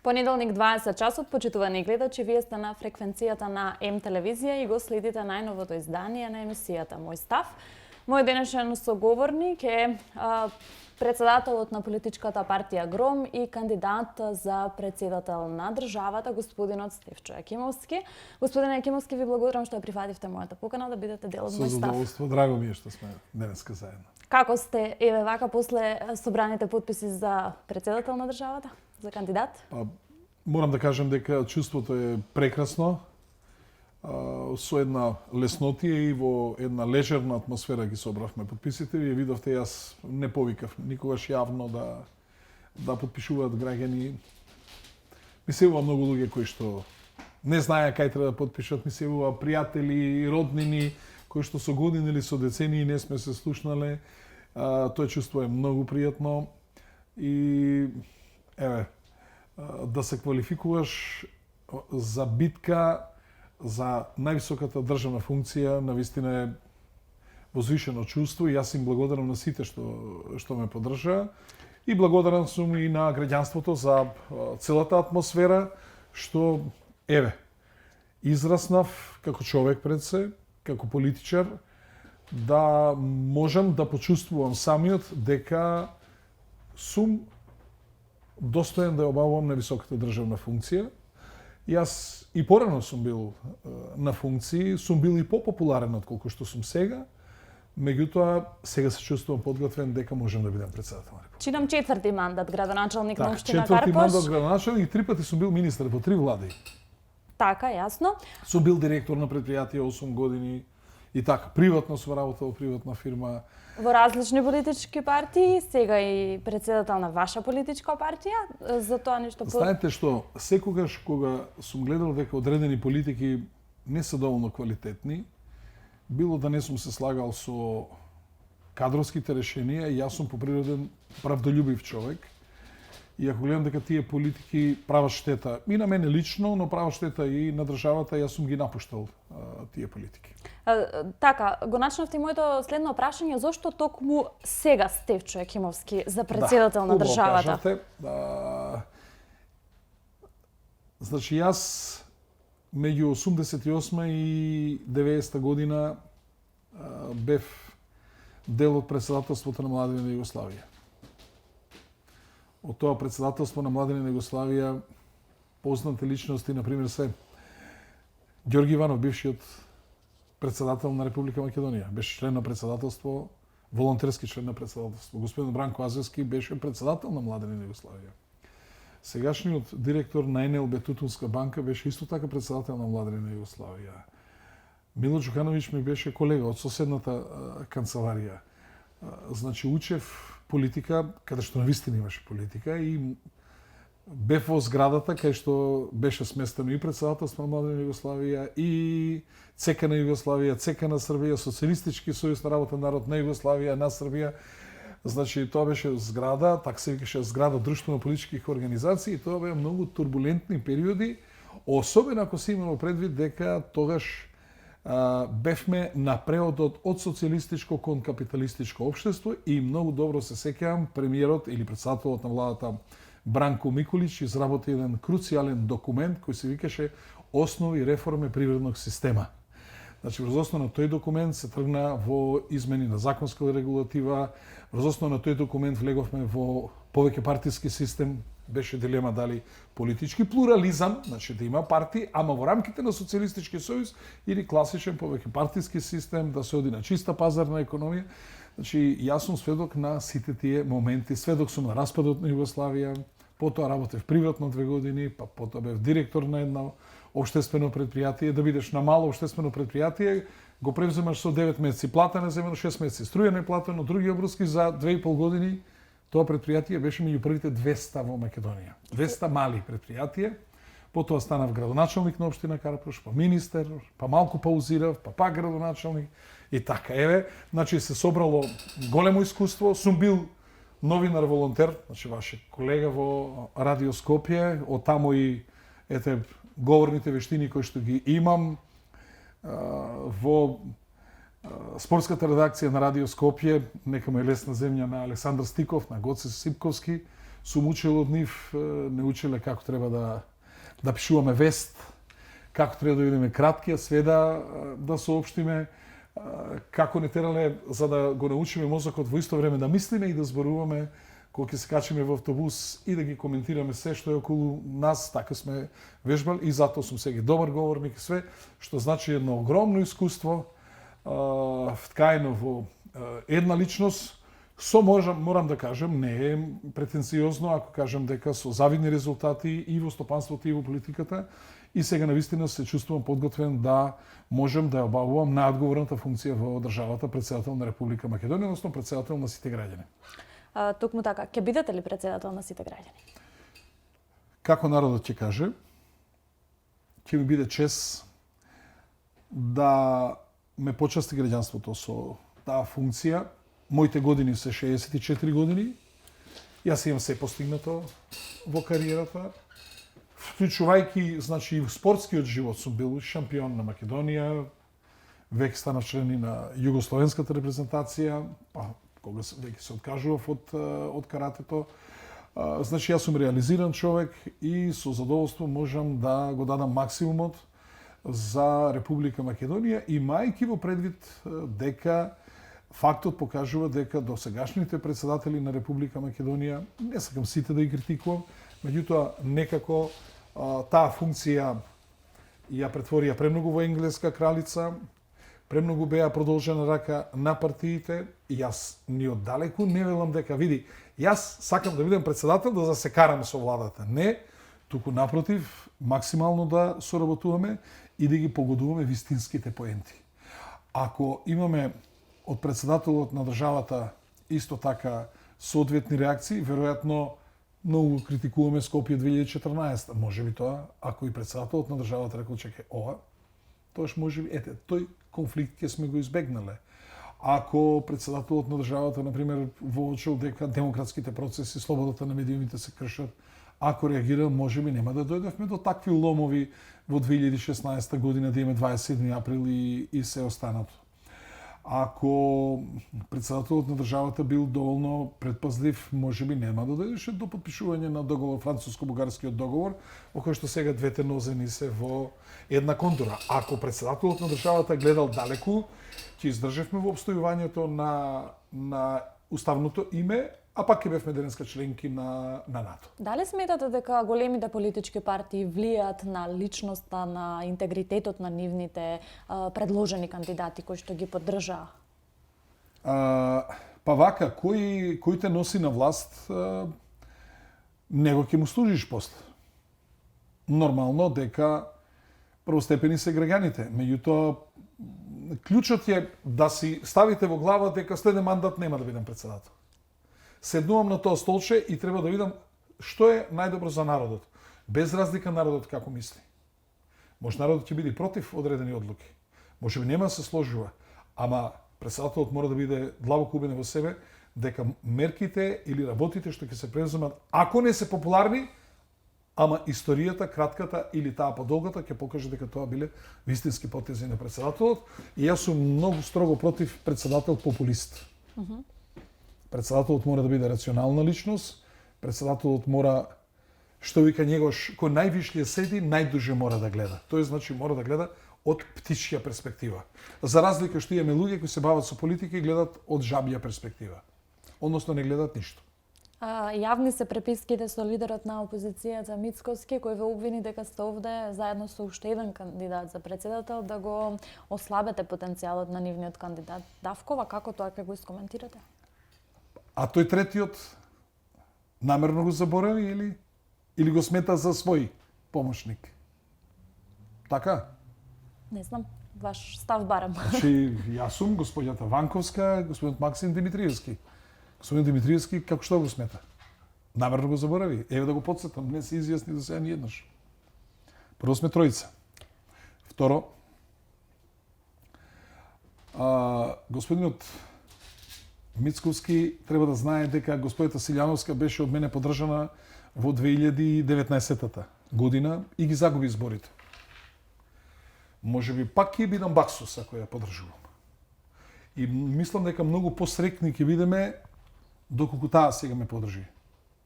Понеделник 20 часот, почитувани гледачи, вие сте на фреквенцијата на М телевизија и го следите најновото издание на емисијата Мој став. Мој денешен соговорник е председателот на политичката партија ГРОМ и кандидат за председател на државата, господинот Стефчо Јакимовски. Господине Јакимовски, ви благодарам што ја прифативте мојата покана да бидете дел од Мој став. Со задоволство, драго ми е што сме денеска заедно. Како сте, еве вака, после собраните подписи за председател на државата, за кандидат? Морам да кажам дека чувството е прекрасно, со една леснотија и во една лежерна атмосфера ги собравме подписите. Вие видовте, јас не повикав никогаш јавно да подпишуваат граѓани. Ми се јавува многу луѓе кои што не знаеа кај треба да подпишат, ми се јавува пријатели, роднини, кои што со години или со децении не сме се слушнале. Тоа чувство е многу пријатно и еве, да се квалификуваш за битка за највисоката државна функција, навистина е возвишено чувство и јас им благодарам на сите што ме поддржаа и благодарен сум и на граѓанството за целата атмосфера што еве израснав како човек пред се, како политичар, да можам да почувствувам самиот дека сум достоен да ја обавувам на високата државна функција. Јас и порано сум бил на функции, сум бил и попопуларен отколку што сум сега, меѓутоа сега се чувствувам подготвен дека можам да бидам председател на република. Читам четврти мандат градоначалник на општина Карпош. Четврти мандат градоначалник и 3 пати сум бил министар во 3 влади. Така, јасно. Сум бил директор на предпријатие 8 години и така, приватно сум работел во приватна фирма. Во различни политички партии, сега и председател на ваша политичка партија, за тоа нешто Знаете што, секогаш кога сум гледал дека одредени политики не се доволно квалитетни, било да не сум се слагал со кадровските решенија, јас сум по природен правдолюбив човек. И ако гледам дека тие политики прават штета и на мене лично, но прават штета и на државата, јас сум ги напуштал тие политики. Така, го начнавте и моето следно прашање, зошто токму сега Стефчо Јакимовски за председател на државата? Кажате, значи јас меѓу 88 и 90 година бев дел од председателството на Младини на Југославија. Од тоа председателство на Младини на Југославија познати личности, например, се Ѓорги Иванов, бившиот председател на Република Македонија, беше член на председателство, волонтерски член на председателство. Господин Бранко Азевски беше председател на Младини на Југославија. Сегашниот директор на НЛБ Тутунска банка беше исто така председател на Младини на Југославија. Мило Џукановиќ ми беше колега од соседната канцеларија. Значи, учев политика, каде што навистина имаше политика и бев во зградата кај што беше сместено и председателство на Младина Југославија и ЦК на Југославија, ЦК на Србија, Социјалистички сојуз на работен народ на Југославија, на Србија. Значи, тоа беше зграда, така се викаше зграда друштвено-политичких организации и тоа беа многу турбулентни периоди, особено ако се имало предвид дека тогаш бевме на преодот од социјалистичко кон капиталистичко општество и многу добро се сеќавам премиерот или председателот на владата Бранко Миколич изработи еден круцијален документ кој се викаше Основи реформи привредног система. Значи, врз основа на тој документ се тргна во измени на законска регулатива, врз основа на тој документ влеговме во повеќе партиски систем, беше дилема дали политички плурализам, значи да има партии, ама во рамките на Социјалистички сојуз или класичен повеќе партиски систем, да се оди на чиста пазарна економија. Значи, јас сум сведок на сите тие моменти, сведок сум на распадот на Југославија, потоа работев приватно 2 години, па потоа бев директор на едно општествено предпријатие. Да бидеш на мало општествено предпријатие, го превземаш со 9 месеци плата, не земено 6 месеци струја не платено, други обврски за 2,5 години. Тоа предпријатие беше меѓу првите 200 во Македонија. 200 мали предпријатија. Потоа станав градоначалник на општина Карпош, па министер, па малку паузирав, па пак градоначалник и така. Еве, значи се собрало големо искуство. Сум бил новинар волонтер, значи ваше колега во Радио Скопје, од таму и говорните вештини кои што ги имам во спортската редакција на Радио Скопје, нека му е лесна земја на Александар Стиков, на Гоце Сипковски, сум учел од нив, не учеле како треба да пишуваме вест, како треба да бидеме кратки, а све да соопштиме, како не терале за да го научиме мозокот во исто време да мислиме и да зборуваме кога ќе се качиме во автобус и да ги коментираме се што е околу нас, така сме вежбали и затоа сум сега добар говорник и све, што значи едно огромно искуство вткаено во една личност. Морам да кажем, не е претенциозно ако кажем дека со завидни резултати и во стопанството и во политиката, и сега навистина се чувствувам подготвен да можам да обавувам најодговорната функција во државата председател на Република Македонија, односно председател на сите граѓани. Токму така, ќе бидете ли председател на сите граѓани? Како народот ќе каже, ќе ми биде чест да ме почасти граѓанството со таа функција. Моите години се 64 години. Јас имам се постигнато во кариерата. Вклучувајќи, значи, и в спортскиот живот сум бил шампион на Македонија, веќе станав член на југословенската репрезентација, па кога веќе се откажував од каратето. Значи, јас сум реализиран човек и со задоволство можам да го дадам максимумот за Република Македонија, имајќи во предвид дека фактот покажува дека досегашните председатели на Република Македонија, не сакам сите да ги критикувам, меѓутоа некако таа функција ја претворија премногу во енглеска кралица, премногу беа продолжена рака на партиите, и јас ни оддалеку не велам дека види, јас сакам да бидам председател да се карам со владата. Не, туку напротив, максимално да соработуваме и да ги погодуваме вистинските поенти. Ако имаме од председателот на државата исто така соодветни реакции, веројатно многу критикуваме Скопје 2014. Може би тоа, ако и председателот на државата рекол, чекај, ова, тоаш може би, тој конфликт ќе сме го избегнале. Ако председателот на државата, например, воочил дека демократските процеси, слободата на медиумите се кршат, ако реагира, може би нема да дојдевме до такви ломови во 2016 година, да имаме 27 април и се останато. Ако председателот на државата бил доволно предпазлив, може би нема да дојдеше до подпишување на договор, француско-бугарскиот договор, во кој што сега двете нозени се во една контура. Ако председателот на државата гледал далеку, ќе издржевме во обстојувањето на уставното име, а пак ќе бевме денеска членки на НАТО. Дали сметате дека големите политички партии влијаат на личноста, на интегритетот на нивните предложени кандидати кои што ги поддржаа? Па вака, кој те носи на власт, него ќе му служиш после. Нормално дека првостепени се граѓаните, меѓутоа клучот е да си ставите во глава дека следен мандат нема да бидам председател. Седнувам на тоа столче и треба да видам што е најдобро за народот. Без разлика народот како мисли. Може народот ќе биде против одредени одлуки. Може би нема да се сложува, ама председателот мора да биде длабоко убеден во себе дека мерките или работите што ќе се преземат, ако не се популарни, ама историјата, кратката или таа подолгата ќе покаже дека тоа биле вистински потези на председателот, и јас сум многу строго против председател популист. Председателот мора да биде рационална личност, председателот мора, што вика негош, кој највишле седи, најдуже мора да гледа. Тој значи мора да гледа од птичја перспектива. За разлика што имаме луѓе кои се бават со политика и гледат од жабја перспектива. Односно не гледат ништо. Јавни се преписките со лидерот на опозицијата Мицковски, кој ве обвини дека сте овде заедно со уште еден кандидат за председател да го ослабете потенцијалот на нивниот кандидат Давкова. Како тоа ќе го искоментирате? А тој третиот намерно го заборави или го смета за свој помошник? Така? Не знам, ваш став барам. Значи, јас сум господјата Ванковска, господинот Максим Димитриевски. Господин Димитриевски, како што го смета? Намерно го заборави. Еве да го подсетам, не се изјасни до сега ни еднаш. Прво сме тројца. Второ, господинот Мицковски треба да знае дека господјата Силјановска беше од мене поддржана во 2019 година и ги загуби изборите. Може би пак ќе бидам баксус ако ја поддржувам. И мислам дека многу посрекни ќе бидеме доколку таа сега ме поддржи.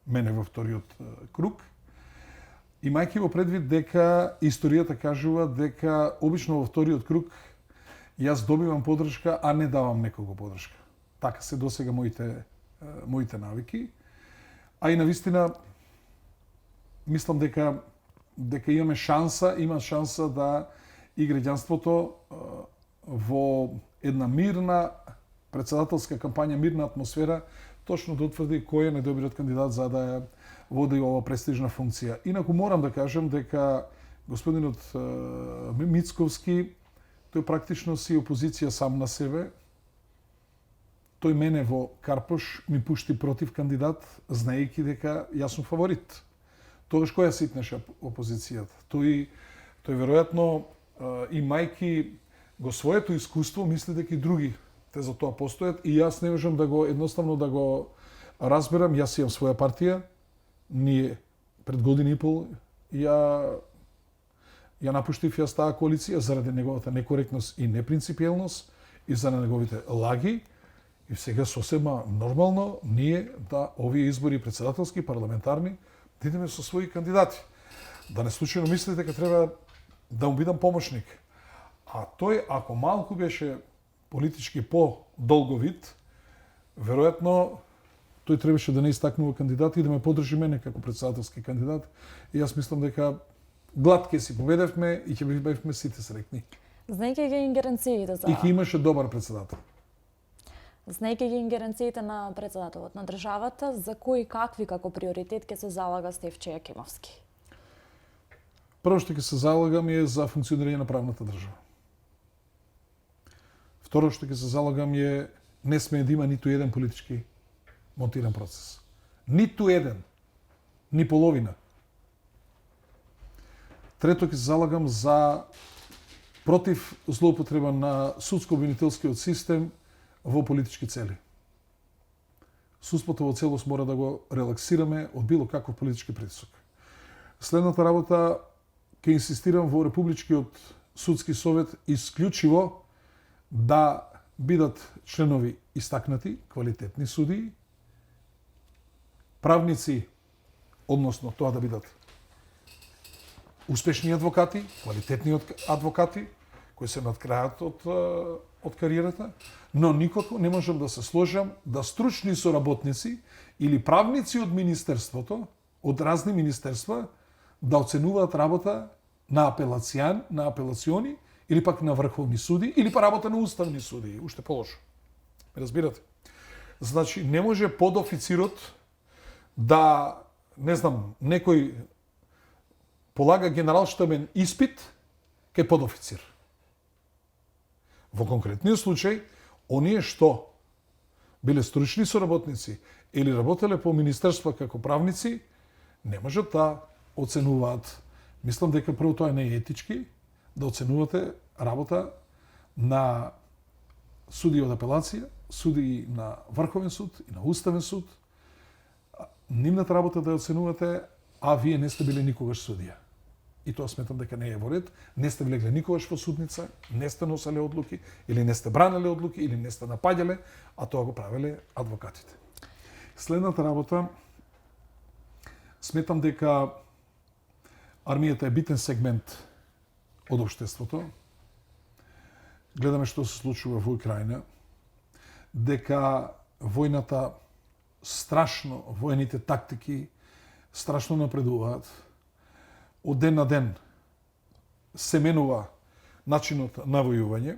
мене во вториот круг. Имајќи во предвид дека историјата кажува дека обично во вториот круг јас добивам подршка, а не давам некого подршка. Така се досега моите навики. А и навистина мислам дека има шанса да и граѓанството во една мирна председателска кампања, мирна атмосфера, точно да утврди кој е најдобриот кандидат за да ја води ова престижна функција. Инаку морам да кажем дека господинот Мицковски, тој практично си опозиција сам на себе. Тој мене во Карпош ми пушти против кандидат, знаејќи дека јас сум фаворит. Тогаш која ситнеше опозицијата? Тој веројатно, имајќи го своето искуство, мисли дека и други те за тоа постојат и јас не можам едноставно да го разберам. Јас имам своја партија, ние пред година и пол ја напуштив јас таа коалиција заради неговата некоректност и непринципиелност и заради неговите лаги. И сега сосема нормално ние да овие избори председателски, парламентарни, да идеме со своји кандидати. Да не случајно мислите дека треба да му бидам помошник. А тој, ако малку беше политички по-долговит, веројатно тој требаше да не истакнува кандидати и да ме подржи мене како председателски кандидат. И јас мислам дека гладке си победевме и ќе бевме сите среќни. Знаејќи ги ингеренциите за... И ќе имаше добар председател. Знаејќи ги ингеренциите на председателот на државата, за кои какви како приоритет ќе се залага Стефче Јакимовски? Прво што ќе се залагам е за функционирање на правната држава. Второ што ќе се залагам е не смее да има ниту еден политички монтиран процес. Ниту еден. Ни половина. Трето ќе се залагам за против злоупотреба на судско-обвинителскиот систем во политички цели. Судството во целост мора да го релаксираме од било каков политички притисок. Следната работа ќе инсистирам во Републичкиот судски совет исклучиво да бидат членови истакнати, квалитетни судии, правници, односно тоа да бидат успешни адвокати, квалитетни адвокати, кои се над крајот од кариерата, но никако не можам да се сложам да стручни соработници или правници од министерството, од разни министерства, да оценуваат работа на апелациони или пак на врховни суди, или па работа на уставни суди, уште полошо. Разбирате? Значи, не може подофицирот да, не знам, некој полага генералштабен испит кај подофицир. Во конкретниот случај, оние што биле стручни соработници или работеле по министерства како правници, не можат да оценуваат. Мислам дека прво тоа не е етички, да оценувате работа на суди од апелација, суди на Врховен суд и на Уставен суд. Нивната работа да ја оценувате, а вие не сте биле никогаш судија. И тоа сметам дека не е во ред. Не сте влегле никогаш во судница, не сте носеле одлуки, или не сте бранеле одлуки, или не сте напаѓале, а тоа го правеле адвокатите. Следната работа, сметам дека армијата е битен сегмент од општеството. Гледаме што се случува во Украина, дека војната страшно, воените тактики страшно напредуваат. Од ден на ден се менува начинот на војување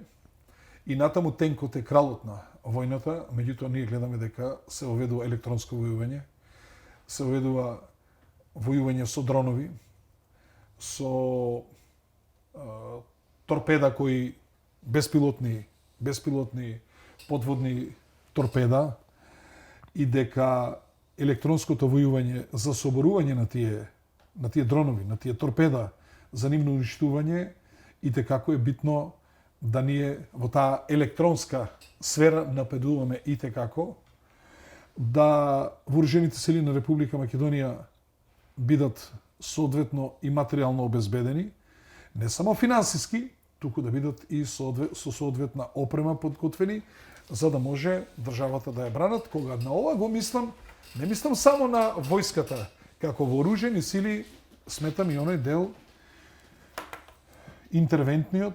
и натаму тенкот е кралот на војната, меѓутоа ние гледаме дека се оведува електронско војување, се оведува војување со дронови, со торпеда кои беспилотни подводни торпеда и дека електронското војување за соборување на тие дронови, на тие торпеда за нивно уништување и како е битно да ние во таа електронска сфера напредуваме и како да вооружените сили на Република Македонија бидат соодветно и материјално обезбедени, не само финансиски, туку да бидат и со соодветна опрема подготвени, за да може државата да ја бранат. Кога на ова го мислам, Не мислам само на војската, како вооружени сили, сметам и оној дел интервентниот,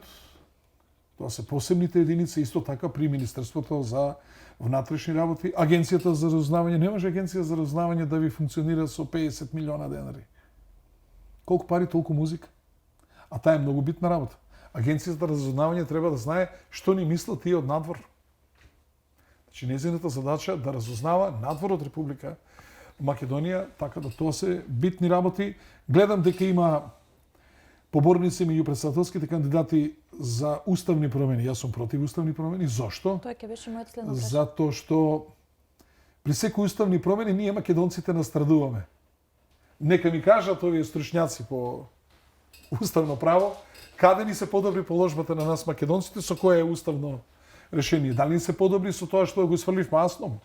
тоа се посебните единици, исто така при Министерството за внатрешни работи, Агенцијата за разузнавање. Не може Агенција за разузнавање да ви функционира со 50 милиона денари. Колку пари, толку музика. А таа е многу битна работа. Агенцијата за разузнавање треба да знае што ни мислат тие од надвор. Значи, незината задача да разузнава надвор од Република Македонија, така да тоа се битни работи. Гледам дека има поборници меѓу претседателските кандидати за уставни промени. Јас сум против уставни промени. Зошто? Тоа ќе беше моето следно прашање. Затоа што при секои уставни промени ние македонците настрадуваме. Нека ми кажат овие стручњаци по уставно право, каде ни се подобри положбата на нас македонците, со кое е уставно решение. Дали ни се подобри со тоа што го сврливме асном?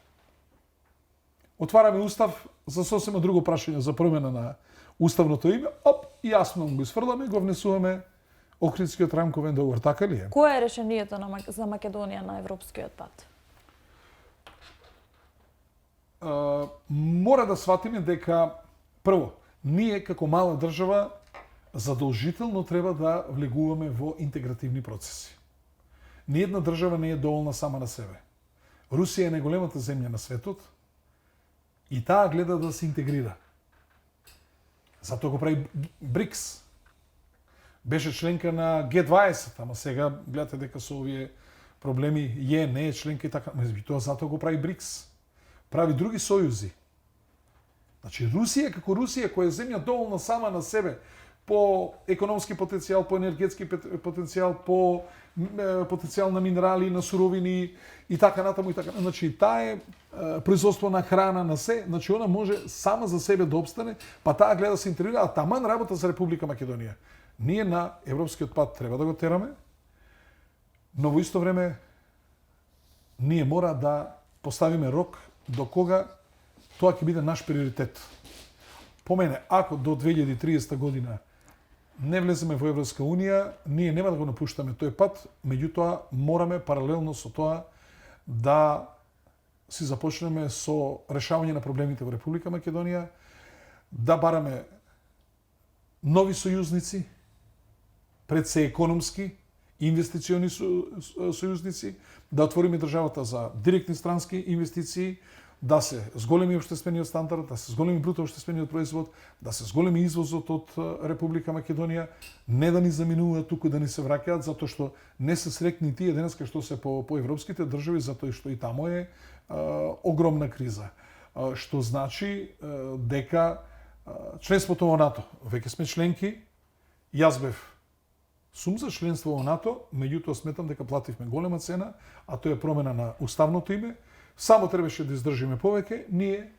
Отвараме устав за сосема друго прашање, за промена на уставното име, и јасно го сврляме, го внесуваме Охридскиот рамковен договор, така ли е? Кое е решението за Македонија на европскиот пат? Мора да сватиме дека, прво, ние како мала држава задолжително треба да влегуваме во интегративни процеси. Ниедна држава не е доволна сама на себе. Русија е најголемата земја на светот и таа гледа да се интегрира. Затоа го прави БРИКС. Беше членка на Г20, ама сега гледате дека со овие проблеми не е членка и така. Тоа затоа го прави БРИКС. Прави други сојузи. Значи, Русија како Русија, која е земја доволна сама на себе, по економски потенцијал, по енергетски потенцијал, по потенцијал на минерали, на суровини и така натаму и така. Значи, таа е производство на храна, на се, значи она може сама за себе да обстане, па таа гледа да се интегрира, а таман работа за Република Македонија. Ние на европскиот пат треба да го тераме, но во исто време ние мора да поставиме рок до кога тоа ќе биде наш приоритет. По мене, ако до 2030 година не влеземе во Европска Унија, ние нема да го напуштаме тој пат, меѓутоа мораме паралелно со тоа да си започнеме со решавање на проблемите во Република Македонија, да бараме нови сојузници, пред се економски, инвестициони сојузници, да отвориме државата за директни странски инвестиции, да се зголеми општествениот стандард, да се зголеми бруто општествениот производ, да се зголеми извозот од Република Македонија, не да ни заминуваат туку, да ни се враќаат, затоа што не се срекни тие денеска што се по европските држави, затоа што и тамо е огромна криза. Што значи дека членството во НАТО, веќе сме членки, јас бев сум за членство во НАТО, меѓутоа сметам дека плативме голема цена, а тоа е промена на уставното име. Само требаше да издржиме повеќе. Ние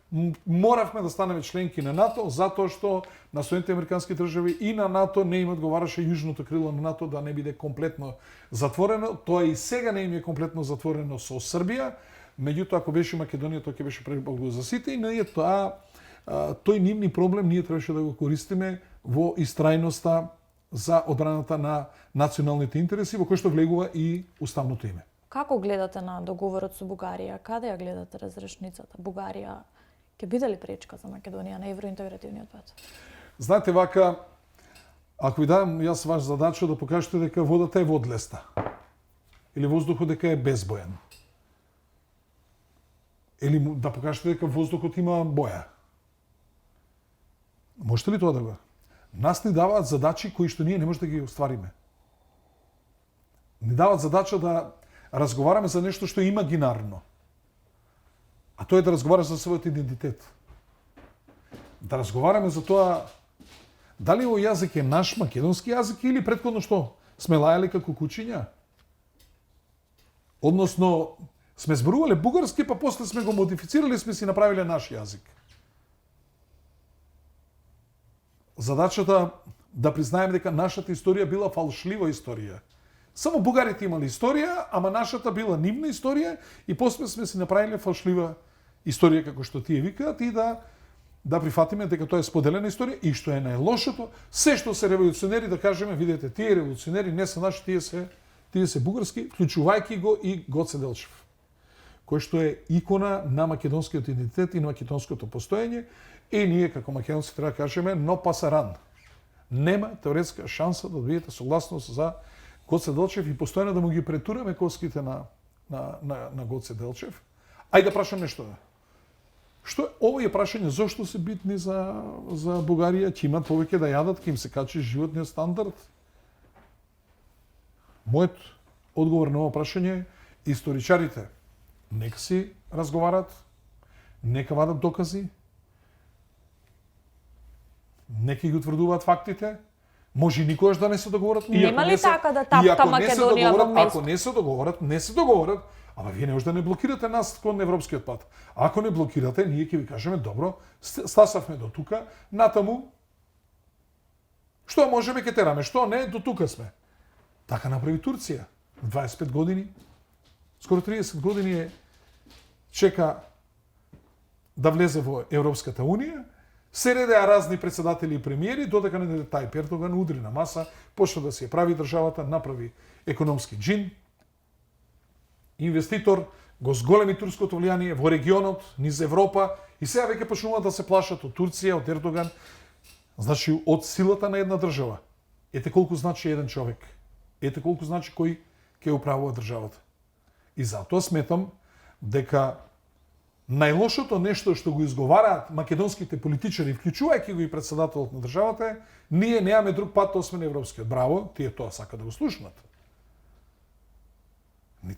моравме да станеме членки на НАТО, затоа што на Соединетите американски држави и на НАТО не им одговараше јужното крило на НАТО да не биде комплетно затворено. Тоа и сега не им е комплетно затворено со Србија, меѓутоа ако беше Македонија, тоа ќе беше преблаго за сите и ние тој нивни проблем ние требаше да го користиме во истрајноста за одбраната на националните интереси, во кој што влегува и уставното име. Како гледате на договорот со Бугарија? Каде ја гледате разрешницата? Бугарија ќе биде ли пречка за Македонија на евроинтегративниот пат? Знаете вака, ако ви дадам јас ваш задача да покажете дека водата е водлеста или воздухот дека е безбоен. Или да покажете дека воздухот има боја. Можете ли тоа да го? Нас ни даваат задачи кои што ние не можеме да ги оствариме. Ни даваат задача да разговараме за нешто што е имагинарно. А тоа е да разговараме за својот идентитет. Да разговараме за тоа дали овој јазик е наш македонски јазик или претходно што сме лајали како кучиња. Односно сме зборувале бугарски, па после сме го модифицирали, сме си направиле наш јазик. Задачата да признаеме дека нашата историја била фалшлива историја. Само бугарите имали историја, ама нашата била нивна историја и после сме си направиле фалшлива историја, како што тие викаат, и да прифатиме дека тоа е споделена историја и што е најлошото, се што се револуционери да кажеме, видете, тие револуционери не се наши, тие се бугарски, вклучувајќи го и Гоце Делчев, кој што е икона на македонскиот идентитет и на македонското постоење, и ние како македонци треба да кажеме но пасаран. Нема теоретска шанса да добиете согласност за Гоце Делчев и постојано да му ги претураме коските на Гоце Делчев. Ајде да прашам нешто. Што овие прашања зошто се битни за Бугарија, ќе имат повеќе да јадат, ќе им се качи животниот стандард? Мојот одговор на ова прашање е историчарите нека си разговарат, нека вадат докази, нека ги утврдуваат фактите, може никогаш да не се договорат. Нема ли така да тапка Македонија во место? Ако не се договорат, ама вие не може да не блокирате нас кон европскиот пат. Ако не блокирате, ние ќе ви кажеме добро, стасавме до тука, натаму што можеме ќе тераме, што не, до тука сме. Така направи Турција. 25 години, скоро 30 години чека да влезе во Европската Унија, се редеа разни председатели и премиери, додека не Тајип Ердоган удри на маса, почна да си ја прави државата, направи економски джин, инвеститор, го зголеми турското влијание во регионот, низ Европа, и сега веќе почнуваат да се плашат од Турција, од Ердоган, значи од силата на една држава. Ете колку значи еден човек. Ете колку значи кој ќе управува државата. И затоа сметам дека најлошото нешто што го изговараат македонските политичари, вклучувајќи го и председателот на државата, е ние немаме друг пат освен европскиот. Браво, тие тоа сака да го слушнат.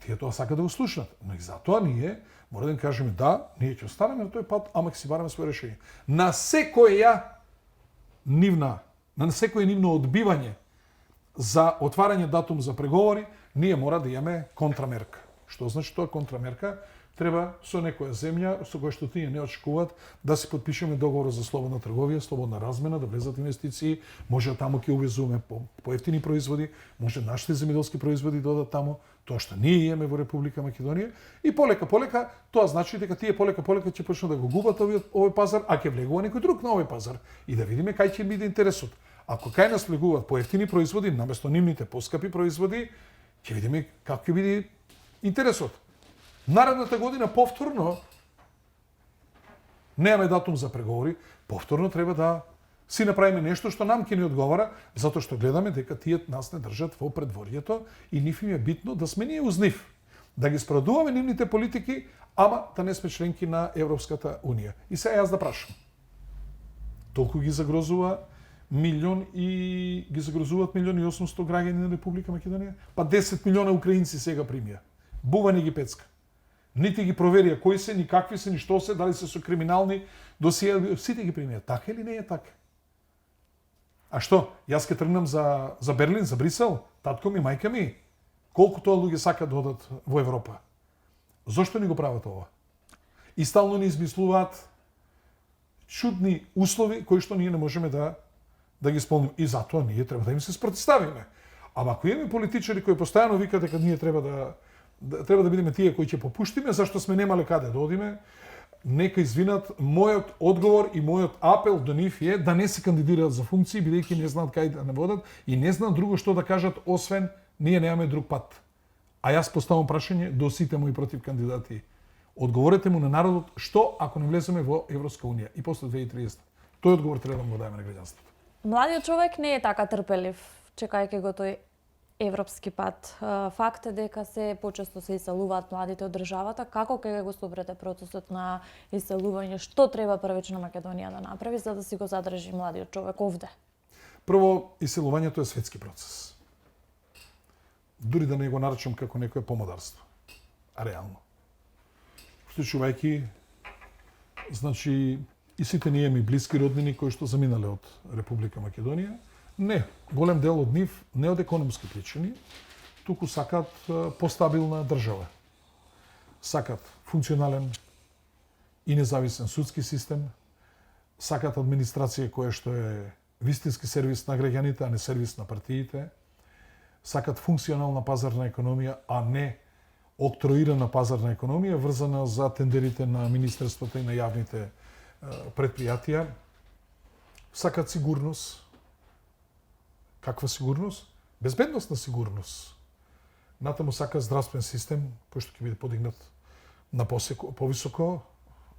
Тие тоа сака да го слушнат. Но и затоа ние мора да им кажеме да, ние ќе останеме на тој пат, ама ќе си бараме своје решение. На секој нивно одбивање за отварање датум за преговори, ние мора да имаме контрамерка. Што значи тоа контрамерка? Треба со некоја земја со која што тие не очекуваат да се подпишеме договор за слободна трговија, слободна размена, да влезат инвестиции, може таму ќе увезуваме поевтини производи, може нашите земјоделски производи да одат таму, тоа што ние имаме во Република Македонија, и полека тоа значи дека тие полека ќе почнат да го губат овој пазар, а ќе влегува некој друг на овој пазар и да видиме кај ќе биде интересот. Ако кај нас влегуваат поевтини производи наместо нивните поскапи производи, ќе видиме како ќе биде интересот. Наредната година повторно немаме датум за преговори, повторно треба да си направиме нешто што нам ќе ни одговара, затоа што гледаме дека тие нас не држат во предворието и нив им е битно да сме ние уз нив, да ги спроведуваме нивните политики, ама да не сме членки на Европската Унија. И сега јас да прашам. Толку ги загрозуваат 1.800.000 граѓани на Република Македонија, па 10 милиона украинци сега примија. Бува не ги пецка. Нити ги проверија кои се, ни какви се, ни што се, дали се со криминални досија, сите ги примија. Така или не е така? А што? Јас ке тргнам за Берлин, за Брисел, татко ми, мајка ми. Колку тоа луѓе сакаат да одат во Европа? Зошто ни го прават ова? И стално ни измислуваат чудни услови кои што ние не можеме да ги исполним. И затоа ние треба да им се спротивставиме. Ама ако имаме политичари кои постојано викаат дека ние треба да бидеме тие кои ќе попуштиме, зашто сме немале каде да одиме, нека извинат, мојот одговор и мојот апел до нив е да не се кандидираат за функции, бидејќи не знаат кај да не водат и не знаат друго што да кажат, освен ние немаме друг пат. А јас поставам прашање до сите мои против кандидати. Одговорете му на народот што ако не влеземе во Европска Унија и после 2030. Тој одговор треба да му го дадеме на граѓанството. Младиот човек не е така трпелив, чекајќи го тој европски пат. Факт е дека се почесто се иселуваат младите од државата. Како ќе го собрете процесот на иселување? Што треба првично Македонија да направи за да си го задржи младиот човек овде? Прво, иселувањето е светски процес. Дури да не го наречам како некое помодарство. А реално. Вклучувајќи, значи, и сите ние ми блиски роднини кои што заминале од Република Македонија, не, голем дел од нив не од економски причини, туку сакаат постабилна држава. Сакаат функционален и независен судски систем, сакаат администрација која што е вистински сервис на граѓаните, а не сервис на партиите, сакаат функционална пазарна економија, а не октроирана пазарна економија, врзана за тендерите на министерствата и на јавните предпријатија. Сакаат сигурност. Каква сигурност? Безбедност на сигурност. Натаму сака здравствен систем, кој што ќе биде подигнат на повисоко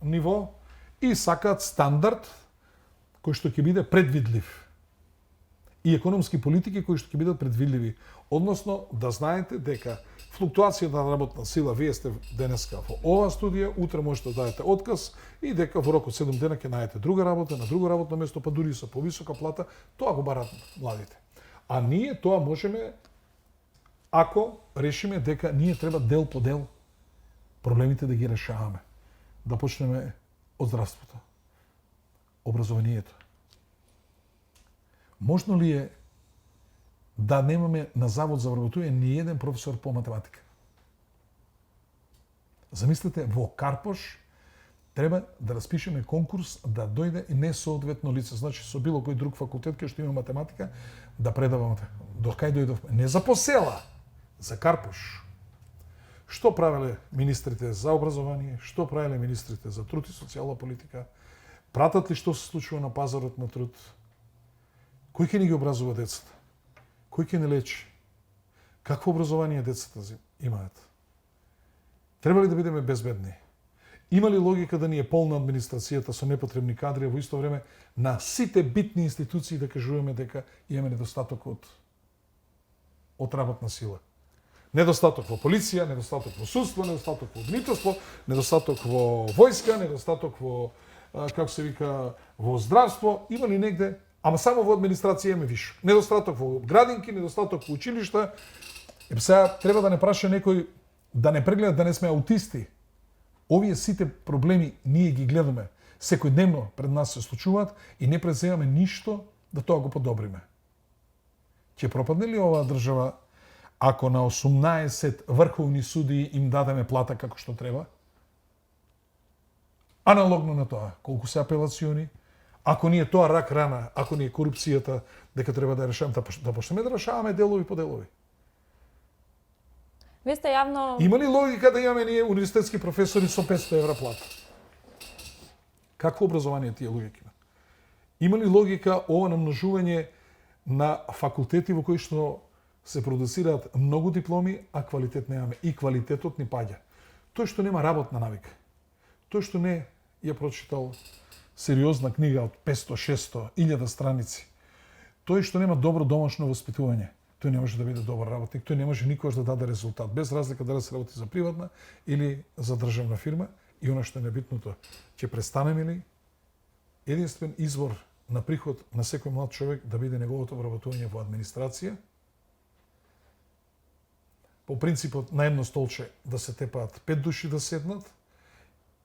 ниво и сакаат стандард кој што ќе биде предвидлив. И економски политики кои што ќе бидат предвидливи. Односно, да знаете дека флуктуацијата на работна сила, вие сте денеска во оваа студија, утре можете да дадете отказ и дека во рок од 7 дена ќе најдете друга работа, на друго работно место, па дури со повисока плата, тоа го барат младите. А ние тоа можеме ако решиме дека ние треба дел по дел проблемите да ги решаваме. Да почнеме од здравството, образованието. Можно ли е да немаме на завод за вработување ни еден професор по математика? Замислете, во Карпош треба да распишеме конкурс да дојде и несоодветно лице, значи со било кој друг факултет кај што има математика, да предава математика. До кај дојдовме? Не за посела, за Карпош. Што правеле министрите за образование, што правеле министрите за труд и социјална политика? Пратат ли што се случува на пазарот на труд? Кој ќе ни ги образува децата? Кој ќе не лечи? Какво образование децата имаат? Треба ли да бидеме безбедни? Има ли логика да ни е полна администрацијата со непотребни кадри, а во исто време на сите битни институции да кажуваме дека имаме недостаток од работна сила? Недостаток во полиција, недостаток во судство, недостаток во одмителство, недостаток во војска, недостаток во, како се вика, во здравство. Има ли негде? Ама само во администрација имаме више. Недостаток во градинки, недостаток во училишта. Сега треба да не праша некој да не прегледа да не сме аутисти. Овие сите проблеми ние ги гледаме. Секојдневно пред нас се случуваат и не преземаме ништо да тоа го подобриме. Ќе пропадне ли оваа држава ако на 18 врховни судии им дадеме плата како што треба? Аналогно на тоа, колку се апелациони, ако ни е тоа рак рана, ако ни е корупцијата, дека треба да решаваме, да почнеме да решаваме делови по делови. Вие сте јавно... Има ли логика да имаме ние универзитетски професори со 500 евра плата? Какво образование тие луѓе имат? Има ли логика ова намножување на факултети во кои што се продуцираат многу дипломи, а квалитет немаме и квалитетот ни паѓа? Тој што нема работна навика, тој што не ја прочитал сериозна книга од 500, 600, 1000 страници, тој што нема добро домашно воспитување, тој не може да биде добар работник, тој не може никогаш да даде резултат, без разлика дали се работи за приватна или за државна фирма. И она што е небитното, ќе престанеме ли единствен извор на приход на секој млад човек да биде неговото вработување во администрација, по принципот на едно столче да се тепаат 5 души да седнат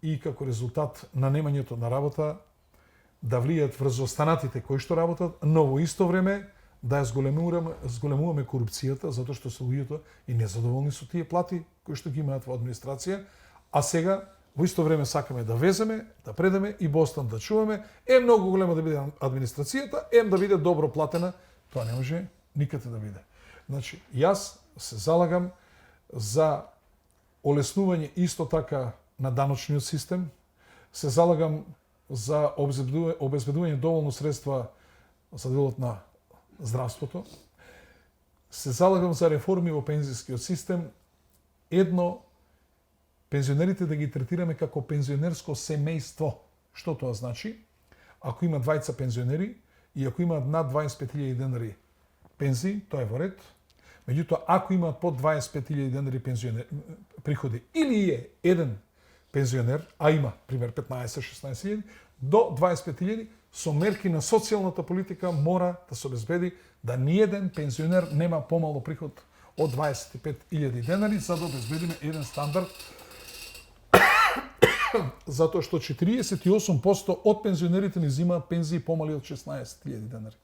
и како резултат на немањето на работа да влијат врз останатите кои што работат, но во исто време да ја зголемуваме корупцијата, затоа што се луѓето и незадоволни со тие плати кои што ги имаат во администрација, а сега во исто време сакаме да веземе, да предаме и Бостон да чуваме, многу голема да биде администрацијата, да биде добро платена, тоа не може никаде да биде. Значи, јас се залагам за олеснување исто така на даночниот систем, се залагам за обезбедување доволно средства за делот на здравството, се залагам за реформи во пензискиот систем, пензионерите да ги третираме како пензионерско семејство. Што тоа значи? Ако има двајца пензионери и ако имаат над 25.000 денари пензии, тоа е во ред. Меѓутоа, ако имаат под 25.000 денари приходи или е еден пензионер, а има, пример, 15-16.000, до 25.000, со мерки на социјалната политика мора да се обезбеди да ниеден пензионер нема помало приход од 25.000 денари, за да обезбедиме еден стандард, затоа што 48% од пензионерите ни земаат пензии помали од 16.000 денари.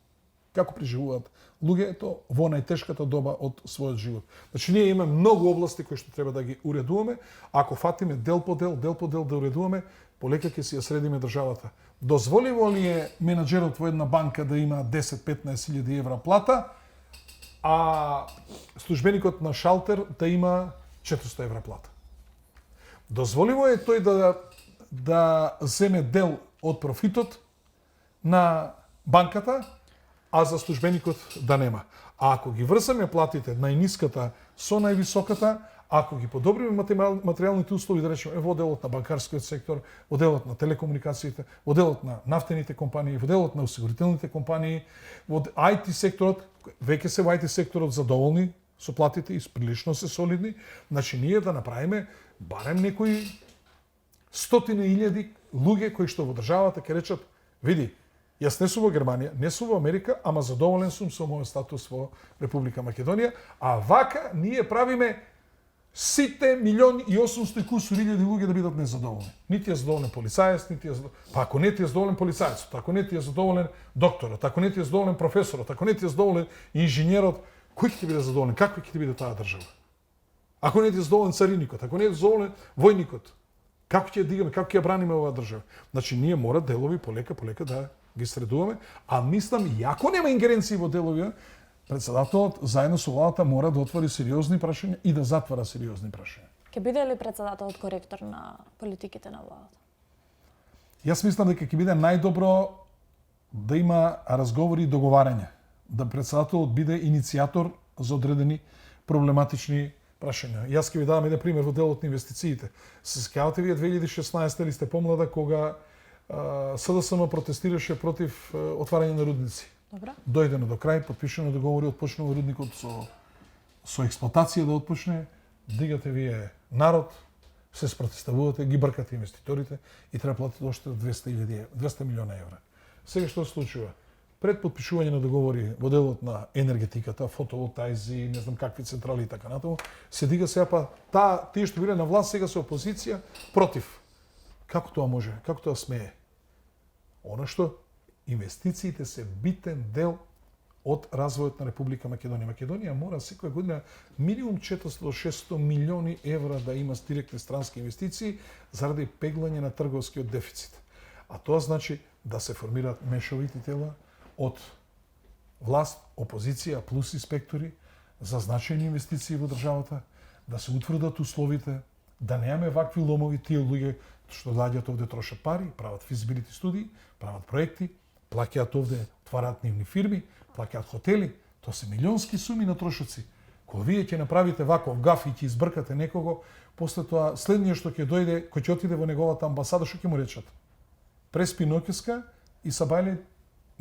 Како преживуваат луѓето во најтешката доба од својот живот. Значи, ние имаме многу области кои што треба да ги уредуваме. Ако фатиме дел по дел да уредуваме, полека ќе си ја средиме државата. Дозволиво ли е менаџерот во една банка да има 10-15.000 евра плата, а службеникот на шалтер да има 400 евра плата? Дозволиво е тој да земе дел од профитот на банката, а за службеникот да нема. А ако ги врзаме платите најниската со највисоката, Ако ги подобриме материјалните услови, да речеме, во делот на банкарскиот сектор, во делот на телекомуникациите, во делот на нафтените компании, во делот на осигурителните компании, во IT секторот, веќе се во IT секторот задоволни со платите и прилично се солидни, значи ние да направиме барем некои стотини илјади луѓе кои што во државата ќе речат, види, јас не сум во Германија, не сум во Америка, ама задоволен сум со мојот статус во Република Македонија, а вака ние правиме сите 1.800.000 луѓе да бидат незадоволни. Нити е задоволен полицаец, нити е задоволен... Па ако не ти е задоволен полицаецот, ако не ти е задоволен докторот, ако не ти е задоволен професорот, ако не ти е задоволен инженерот, кој ќе ти биде задоволен? Каква ќе ти биде таа држава? Ако не ти е задоволен цариникот, ако не е задоволен војникот, како ќе ја дигаме, како ќе ја браниме оваа држава? Значи ние мора делови полека да ги средуваме, а мислам и ако нема ингеренции во делови, председателот заедно со владата мора да отвори сериозни прашања и да затвара сериозни прашања. Ќе биде ли председателот коректор на политиките на владата? Јас мислам дека ќе биде најдобро да има разговори и договарања, да председателот биде иницијатор за одредени проблематични прашања. Јас ќе ви давам еден пример во делот на инвестициите. Се сеќавате вие 2016 или сте помлада кога СДСМ протестираше против отварање на рудници. Добра. Дојдено до крај, подпишено договори, отпочнува рудникот со експлоатација да отпочне, дигате вие народ, се спротивувате, ги бркате инвеститорите и треба платите уште 200 милиона евра. Сега што се случува? Пред подпишување на договори во делот на енергетиката, фотоволтајзи, не знам какви централи и така натаму, се дига сега па тие што биле на власт сега се опозиција против. Како тоа може? Како тоа смее? Она што инвестициите се битен дел од развојот на Република Македонија. Македонија мора секоја година минимум 400 до 600 милиони евра да има директни странски инвестиции заради пеглање на трговскиот дефицит. А тоа значи да се формираат мешовити тела од власт, опозиција плюс инспектори за значајни инвестиции во државата, да се утврдат условите, да немаме вакви ломови, тие луѓе што доаѓаат овде трошат пари, прават физибилити студии, прават проекти, плаќаат овде, отвараат нивни фирми, плаќаат хотели, тоа се милионски суми на трошоци. Кога вие ќе направите ваков гаф и ќе избркате некого, после тоа следниот што ќе дојде, кој ќе отиде во неговата амбасада, што ќе му речат? Преспи ноќеска и Сабајле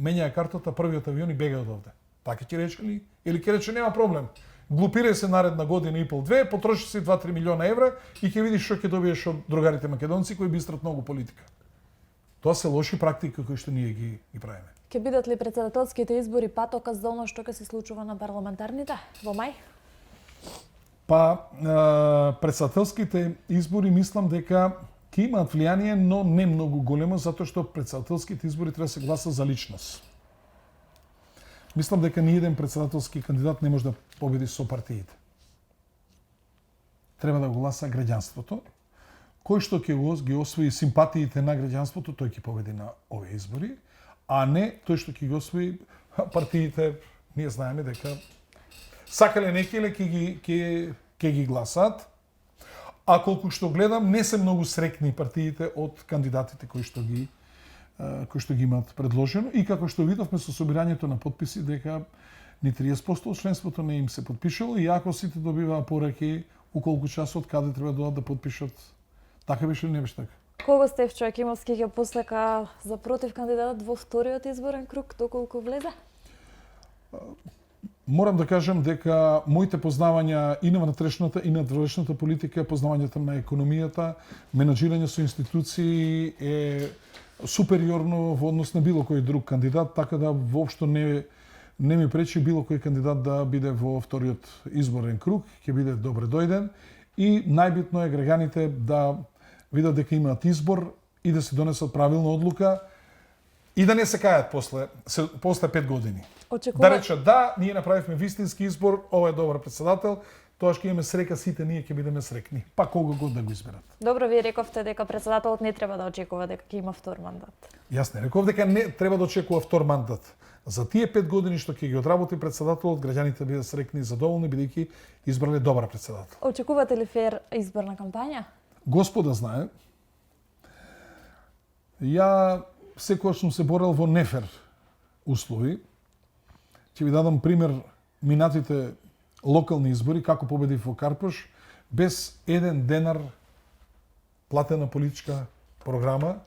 менјаја картата, првиот авион и бега од овде. Така ќе рече ли? Или ќе рече нема проблем. Глупирај се наредна година и пол, две, потроши си 2-3 милиона евра и ќе видиш што ќе добиеш од другарите македонци кои бистрат многу политика. Тоа се лоши практики кои што ние ги правиме. Ќе бидат ли председателските избори патоказ за оно што ќе се случува на парламентарните во мај? Па председателските избори мислам дека ќе имаат влијание, но не многу големо, затоа што председателските избори треба да се гласа за личност. Мислам дека ни еден председателски кандидат не може да победи со партиите. Треба да го гласа граѓанството. Кој што ќе ги освои симпатиите на граѓанството, тој ќе победи на овие избори, а не тој што ќе ги освои партиите. Ние знаеме дека сакале некеле ќе ги гласат. А колку што гледам, не се многу срекни партиите од кандидатите кои што ги имаат предложено и како што видовме со собирањето на подписи дека ни 30% од членството не им се подпишало и ако сите добиваа пораки уколку часот каде треба да подпишат. Така беше или не беше така? Кого Стефчо Акимовски ќе послека за против кандидатот во вториот изборен круг, доколку влезе? Морам да кажам дека моите познавања и на внатрешната и на надворешната политика, познавањето на економијата, менаџирање со институции е супериорно во однос на било кој друг кандидат, така да воопшто не ми пречи било кој кандидат да биде во вториот изборен круг, ќе биде добре дојден и најбитно е граѓаните да видат дека имаат избор и да се донесат правилна одлука и да не се кајат после 5 години. Да речат да, ние направивме вистински избор, ова е добар председател, тоа ќе имаме срека, сите ние ќе бидеме срекни, па кога год да го изберат. Добро, вие рековте дека председателот не треба да очекува дека ќе има втор мандат. Јас не реков дека не треба да очекува втор мандат. За тие 5 години што ќе ги одработи председателот, граѓаните бидат срекни и задоволни бидејќи избрале добар председател. Очекувате ли фер изборна кампања? Господа знае. Ја секогаш сум се борел во нефер услови. Ќе ви дадам пример минатите локални избори, како победив во Карпош, без еден денар платена политичка програма,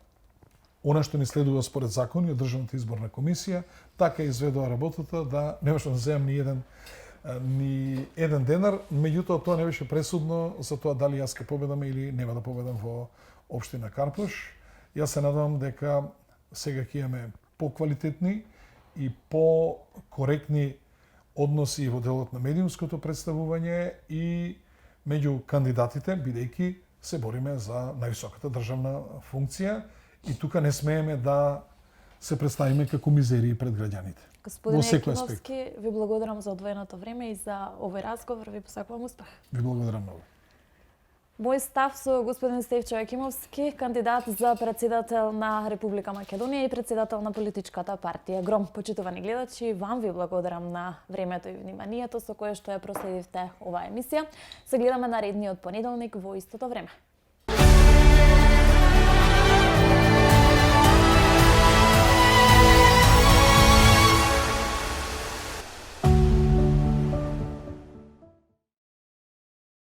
она што ни следува според закони од Државната изборна комисија, така изведува работата да не можам да земам ни еден денар, меѓутоа тоа не беше пресудно за тоа дали јас ќе победам или нема да победам во општина Карпош. Јас се надевам дека сега ќе имаме поквалитетни и покоректни односи во делот на медиумското представување и меѓу кандидатите, бидејќи се бориме за највисоката државна функција и тука не смееме да се представиме како мизерии пред граѓаните. Господине Јакимовски, ви благодарам за одвоеното време и за овој разговор. Ви посакувам успех. Ви благодарам многу. Мој став со господин Стефчо Јакимовски, кандидат за председател на Република Македонија и председател на политичката партија Гром. Почитувани гледачи, вам ви благодарам на времето и вниманието со кое што ја проследивте оваа емисија. Се гледаме наредниот понеделник во истото време.